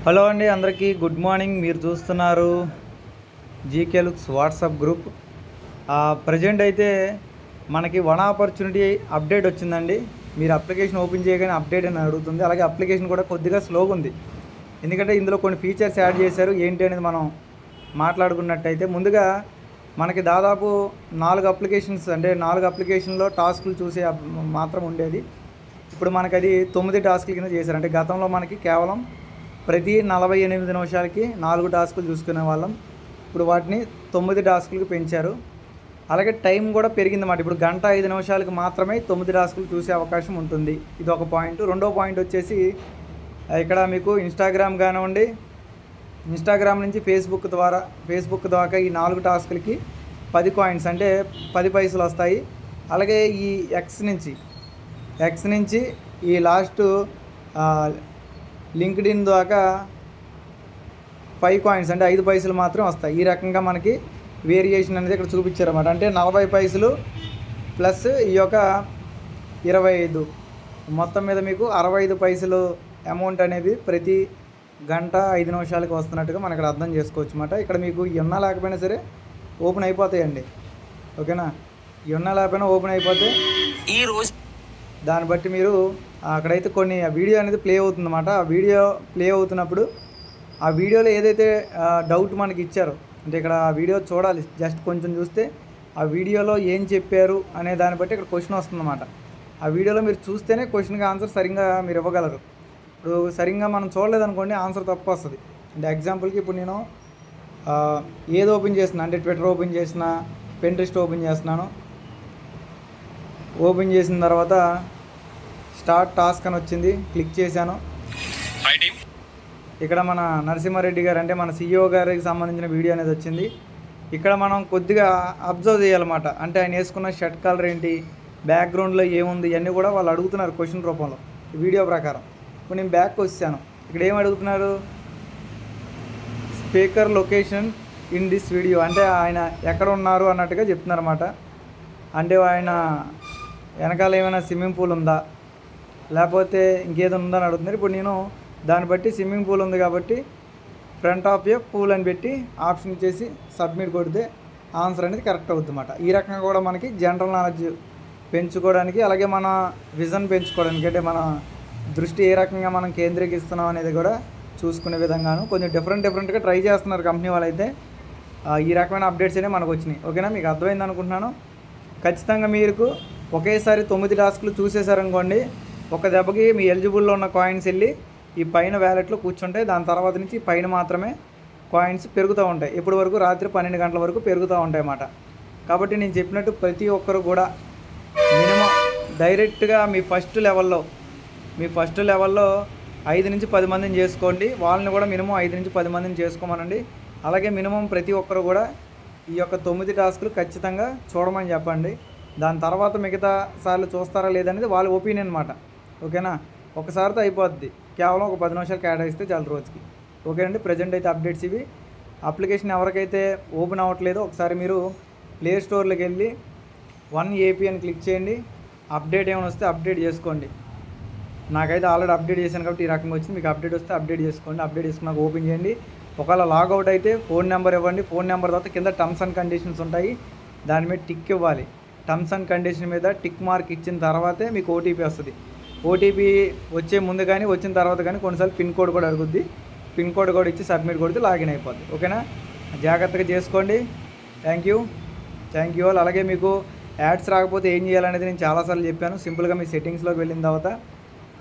Hello అండి, అందరికీ good morning. మీరు చూస్తున్నారు GK looks WhatsApp group. Present అయితే మనకి వన్ ఆపర్చునిటీ అప్డేట్ వచ్చిందండి. మీరు అప్లికేషన్ ఓపెన్ చేయగానే అప్డేట్ అని అడుగుతుంది. అలాగే అప్లికేషన్ కూడా కొద్దిగా స్లోగా ఉంది, ఎందుకంటే ఇందులో కొన్ని ఫీచర్స్ యాడ్ చేశారు. ఏంటి అనేది మనం మాట్లాడుకున్నట్టయితే, ముందుగా మనకి దాదాపు 4 అప్లికేషన్స్, అంటే 4 అప్లికేషన్లో టాస్కులు చూసే మాత్రం ఉండేది. ఇప్పుడు మనకి అది 9 టాస్కుల కింద చేశారు. అంటే గతంలో మనకి కేవలం ప్రతి 48 నిమిషాలకి 4 టాస్కులు చూసుకునే వాళ్ళం. ఇప్పుడు వాటిని 9 టాస్కులకు పెంచారు. అలాగే టైం కూడా పెరిగిందన్నమాట. ఇప్పుడు 1:05 నిమిషాలకు మాత్రమే 9 టాస్కులు చూసే అవకాశం ఉంటుంది. ఇది ఒక పాయింట్. రెండో పాయింట్ వచ్చేసి, ఇక్కడ మీకు ఇన్స్టాగ్రామ్ కానివ్వండి, ఇన్స్టాగ్రామ్ నుంచి ఫేస్బుక్ దాకా ఈ 4 టాస్కులకి 10 కాయిన్స్, అంటే 10 పైసలు వస్తాయి. అలాగే ఈ ఎక్స్ నుంచి ఈ లాస్ట్ లింక్డ్ఇన్ దాకా 5 కాయిన్స్, అంటే 5 పైసలు మాత్రం వస్తాయి. ఈ రకంగా మనకి వేరియేషన్ అనేది ఇక్కడ చూపించారన్నమాట. అంటే 40 పైసలు ప్లస్ ఈ యొక్క 25, మొత్తం మీద మీకు 65 పైసలు అమౌంట్ అనేది ప్రతి 1:05 నిమిషాలకు వస్తున్నట్టుగా మనం ఇక్కడ అర్థం చేసుకోవచ్చు అన్నమాట. ఇక్కడ మీకు ఉన్నా లేకపోయినా సరే ఓపెన్ అయిపోతాయండి, ఓకేనా. ఉన్నా లేకపోయినా ఓపెన్ అయిపోతే ఈరోజు దాన్ని బట్టి మీరు అక్కడైతే కొన్ని వీడియో అనేది ప్లే అవుతుందన్నమాట. ఆ వీడియో ప్లే అవుతున్నప్పుడు ఆ వీడియోలో ఏదైతే డౌట్ మనకి ఇచ్చారో, అంటే ఇక్కడ ఆ వీడియో చూడాలి, జస్ట్ కొంచెం చూస్తే ఆ వీడియోలో ఏం చెప్పారు అనే దాన్ని బట్టి ఇక్కడ క్వశ్చన్ వస్తుందన్నమాట. ఆ వీడియోలో మీరు చూస్తేనే క్వశ్చన్కి ఆన్సర్ సరిగ్గా మీరు ఇవ్వగలరు. ఇప్పుడు సరిగ్గా మనం చూడలేదనుకోండి, ఆన్సర్ తప్పు వస్తుంది. అంటే ఎగ్జాంపుల్కి ఇప్పుడు నేను ఏది ఓపెన్ చేస్తున్నా, అంటే ట్విట్టర్ ఓపెన్ చేసిన, పింట్రెస్ట్ ఓపెన్ చేస్తున్నాను. ఓపెన్ చేసిన తర్వాత స్టార్ట్ టాస్క్ అని వచ్చింది, క్లిక్ చేశాను. ఇక్కడ మన నరసింహారెడ్డి గారు, అంటే మన CEO గారికి సంబంధించిన వీడియో అనేది వచ్చింది. ఇక్కడ మనం కొద్దిగా అబ్జర్వ్ చేయాలన్నమాట. అంటే ఆయన వేసుకున్న షర్ట్ కలర్ ఏంటి, బ్యాక్గ్రౌండ్లో ఏముంది, ఇవన్నీ కూడా వాళ్ళు అడుగుతున్నారు క్వశ్చన్ రూపంలో వీడియో ప్రకారం. ఇప్పుడు నేను బ్యాక్కి వచ్చాను. ఇక్కడ ఏం అడుగుతున్నారు, speaker location in this video, అంటే ఆయన ఎక్కడ ఉన్నారు అన్నట్టుగా చెప్తున్నారు అన్నమాట. అంటే ఆయన వెనకాల ఏమైనా స్విమ్మింగ్ పూల్ ఉందా, లేకపోతే ఇంకేదో ఉందా అని అడుగుతున్నారు. ఇప్పుడు నేను దాన్ని బట్టి స్విమ్మింగ్ పూల్ ఉంది కాబట్టి ఫ్రంట్ ఆఫ్ ఏ పూల్ అని పెట్టి ఆప్షన్ ఇచ్చేసి సబ్మిట్ కొడితే ఆన్సర్ అనేది కరెక్ట్ అవుతుంది అన్నమాట. ఈ రకంగా కూడా మనకి జనరల్ నాలెడ్జ్ పెంచుకోవడానికి, అలాగే మన విజన్ పెంచుకోవడానికి, అంటే మన దృష్టి ఏ రకంగా మనం కేంద్రీకరిస్తున్నాం అనేది కూడా చూసుకునే విధంగాను కొంచెం డిఫరెంట్గా ట్రై చేస్తున్నారు కంపెనీ వాళ్ళైతే. ఈ రకమైన అప్డేట్స్ అనేవి మనకు వచ్చినాయి, ఓకేనా. మీకు అర్థమైంది అనుకుంటున్నాను. ఖచ్చితంగా మీకు ఒకేసారి 9 టాస్కులు చూసేసారనుకోండి, ఒక దెబ్బకి మీ ఎలిజిబుల్లో ఉన్న కాయిన్స్ వెళ్ళి ఈ పైన వ్యాలెట్లో కూర్చుంటాయి. దాని తర్వాత నుంచి పైన మాత్రమే కాయిన్స్ పెరుగుతూ ఉంటాయి. ఇప్పటి వరకు రాత్రి 12 గంటల వరకు పెరుగుతూ ఉంటాయి అన్నమాట. కాబట్టి నేను చెప్పినట్టు ప్రతి ఒక్కరు కూడా మినిమం డైరెక్ట్గా మీ ఫస్ట్ లెవెల్లో 5 నుంచి 10 మందిని చేసుకోండి. వాళ్ళని కూడా మినిమం 5 నుంచి 10 మందిని చేసుకోమనండి. అలాగే మినిమం ప్రతి ఒక్కరు కూడా ఈ యొక్క 9 టాస్కులు ఖచ్చితంగా చూడమని చెప్పండి. దాని తర్వాత మిగతా సార్లు చూస్తారా లేదనేది వాళ్ళ ఒపీనియన్ అన్నమాట, ఓకేనా. ఒకసారితో అయిపోద్ది, కేవలం ఒక 10 నిమిషాలు కేటాయిస్తే చాలు రోజుకి, ఓకే అండి. ప్రజెంట్ అయితే అప్డేట్స్ ఇవి. అప్లికేషన్ ఎవరికైతే ఓపెన్ అవ్వట్లేదో ఒకసారి మీరు ప్లే స్టోర్లోకి వెళ్ళి 1AP అని క్లిక్ చేయండి. అప్డేట్ ఏమైనా వస్తే అప్డేట్ చేసుకోండి. నాకైతే ఆల్రెడీ అప్డేట్ చేశాను కాబట్టి ఈ రకంగా వచ్చింది. మీకు అప్డేట్ వస్తే అప్డేట్ చేసుకోండి. అప్డేట్ చేసుకున్నాక ఓపెన్ చేయండి. ఒకవేళ లాగౌట్ అయితే ఫోన్ నెంబర్ ఇవ్వండి. ఫోన్ నెంబర్ తర్వాత కింద టర్మ్స్ అండ్ కండిషన్స్ ఉంటాయి, దాని మీద టిక్ ఇవ్వాలి. టర్మ్స్ అండ్ కండిషన్ మీద టిక్ మార్క్ ఇచ్చిన తర్వాతే మీకు OTP వస్తుంది. OTP వచ్చే ముందు కానీ వచ్చిన తర్వాత కానీ కొన్నిసార్లు పిన్ కోడ్ కూడా అడుగుద్ది. పిన్ కోడ్ కూడా ఇచ్చి సబ్మిట్ కొడితే లాగిన్ అయిపోద్ది, ఓకేనా. జాగ్రత్తగా చేసుకోండి. Thank you all. అలాగే మీకు యాడ్స్ రాకపోతే ఏం చేయాలనేది నేను చాలాసార్లు చెప్పాను. సింపుల్గా మీ సెట్టింగ్స్లోకి వెళ్ళిన తర్వాత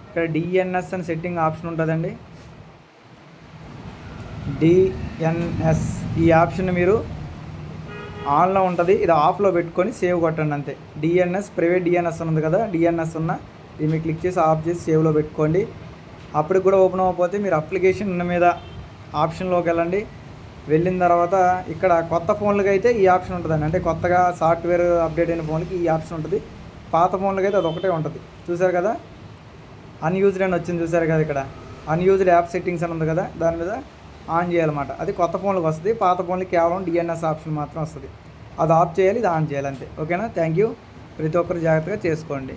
ఇక్కడ DNS అని సెట్టింగ్ ఆప్షన్ ఉంటుందండి. DNS ఈ ఆప్షన్ మీరు ఆన్లో ఉంటుంది, ఇది ఆఫ్లో పెట్టుకొని సేవ్ కొట్టండి అంతే. DNS ప్రైవేట్ DNS ఉంది కదా, DNS దీన్ని క్లిక్ చేసి ఆఫ్ చేసి సేవ్లో పెట్టుకోండి. అప్పటికి కూడా ఓపెన్ అవ్వకపోతే మీరు అప్లికేషన్ మీద ఆప్షన్లోకి వెళ్ళండి. వెళ్ళిన తర్వాత ఇక్కడ కొత్త ఫోన్లకి అయితే ఈ ఆప్షన్ ఉంటుందండి. అంటే కొత్తగా సాఫ్ట్వేర్ అప్డేట్ అయిన ఫోన్లకి ఈ ఆప్షన్ ఉంటుంది. పాత ఫోన్లకి అయితే అది ఒకటే ఉంటుంది. చూసారు కదా, అన్యూజ్డ్ అని వచ్చింది చూసారు కదా. ఇక్కడ అన్యూజ్డ్ యాప్ సెట్టింగ్స్ అని ఉంది కదా, దాని మీద ఆన్ చేయాలన్నమాట. అది కొత్త ఫోన్లకు వస్తుంది. పాత ఫోన్లకి కేవలం DNS ఆప్షన్ మాత్రం వస్తుంది. అది ఆఫ్ చేయాలి, ఇది ఆన్ చేయాలి అంతే, ఓకేనా. Thank you. ప్రతి ఒక్కరు జాగ్రత్తగా చేసుకోండి.